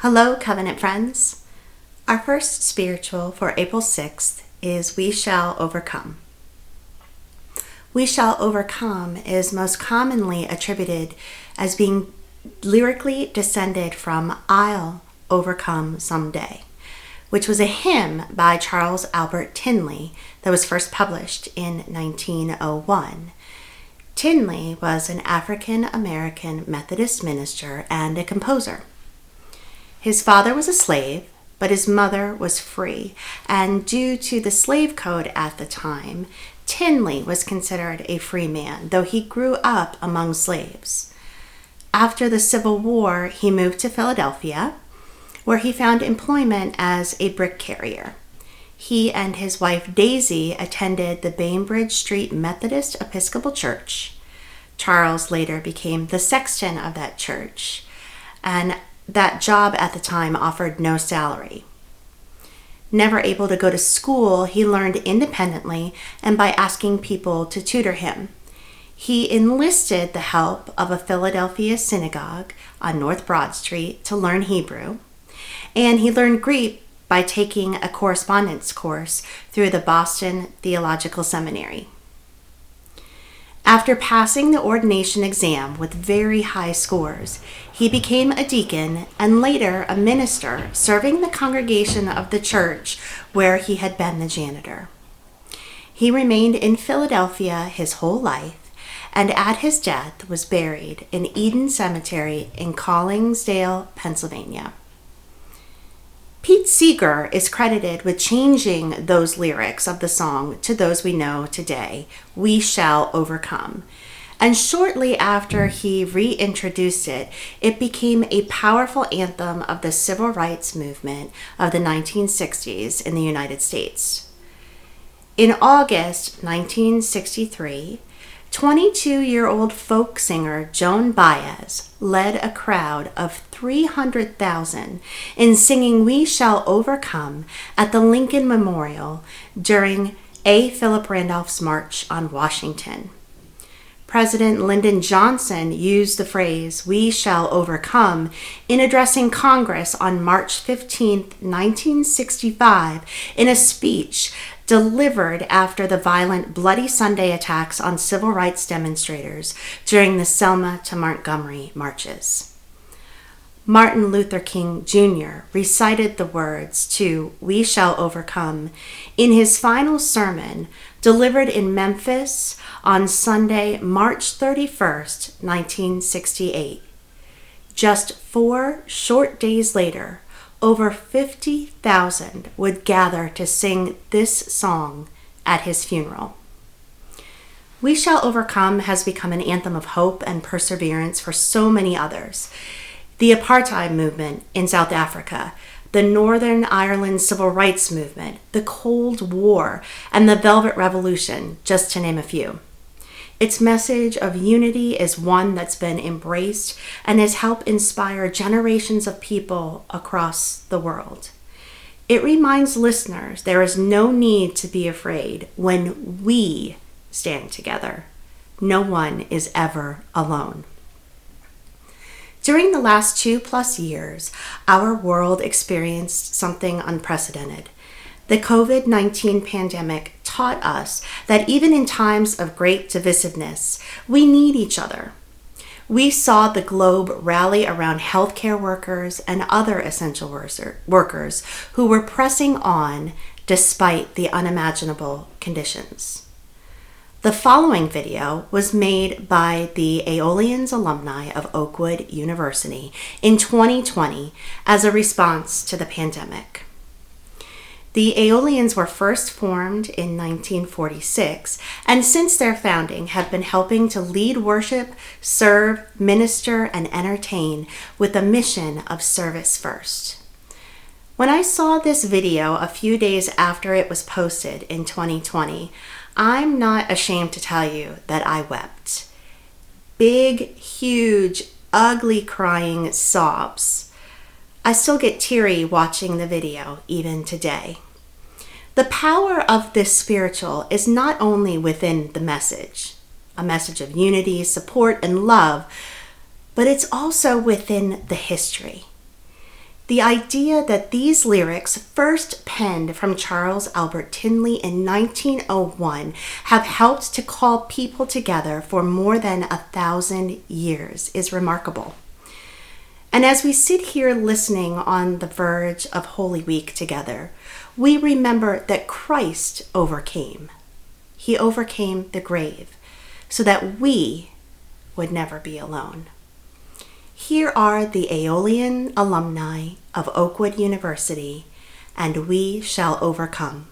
Hello, Covenant friends. Our first spiritual for April 6th is We Shall Overcome. We Shall Overcome is most commonly attributed as being lyrically descended from I'll Overcome Someday, which was a hymn by Charles Albert Tindley that was first published in 1901. Tindley was an African-American Methodist minister and a composer. His father was a slave, but his mother was free, and due to the slave code at the time, Tindley was considered a free man, though he grew up among slaves. After the Civil War, he moved to Philadelphia, where he found employment as a brick carrier. He and his wife Daisy attended the Bainbridge Street Methodist Episcopal Church. Charles later became the sexton of that church, and that job at the time offered no salary. Never able to go to school, he learned independently and by asking people to tutor him. He enlisted the help of a Philadelphia synagogue on North Broad Street to learn Hebrew, and he learned Greek by taking a correspondence course through the Boston Theological Seminary. After passing the ordination exam with very high scores, he became a deacon and later a minister serving the congregation of the church where he had been the janitor. He remained in Philadelphia his whole life and at his death was buried in Eden Cemetery in Collingsdale, Pennsylvania. Pete Seeger is credited with changing those lyrics of the song to those we know today, We Shall Overcome. And shortly after he reintroduced it, it became a powerful anthem of the civil rights movement of the 1960s in the United States. In August 1963, 22-year-old folk singer Joan Baez led a crowd of 300,000 in singing We Shall Overcome at the Lincoln Memorial during A. Philip Randolph's March on Washington. President Lyndon Johnson used the phrase We Shall Overcome in addressing Congress on March 15, 1965, in a speech delivered after the violent Bloody Sunday attacks on civil rights demonstrators during the Selma to Montgomery marches. Martin Luther King Jr. recited the words to We Shall Overcome in his final sermon delivered in Memphis on Sunday, March 31st, 1968. Just 4 short days later, over 50,000 would gather to sing this song at his funeral. We Shall Overcome has become an anthem of hope and perseverance for so many others. The apartheid movement in South Africa, the Northern Ireland civil rights movement, the Cold War, and the Velvet Revolution, just to name a few. Its message of unity is one that's been embraced and has helped inspire generations of people across the world. It reminds listeners there is no need to be afraid when we stand together. No one is ever alone. During the last 2+ years, our world experienced something unprecedented. The COVID-19 pandemic taught us that even in times of great divisiveness, we need each other. We saw the globe rally around healthcare workers and other essential workers who were pressing on despite the unimaginable conditions. The following video was made by the Aeolians alumni of Oakwood University in 2020 as a response to the pandemic. The Aeolians were first formed in 1946 and since their founding have been helping to lead worship, serve, minister, and entertain with a mission of service first. When I saw this video a few days after it was posted in 2020, I'm not ashamed to tell you that I wept. Big, huge, ugly crying sobs. I still get teary watching the video even today. The power of this spiritual is not only within the message, a message of unity, support, and love, but it's also within the history. The idea that these lyrics, first penned from Charles Albert Tindley in 1901, have helped to call people together for more than 1,000 years is remarkable. And as we sit here listening on the verge of Holy Week together, we remember that Christ overcame. He overcame the grave so that we would never be alone. Here are the Aeolian alumni of Oakwood University, and we shall overcome.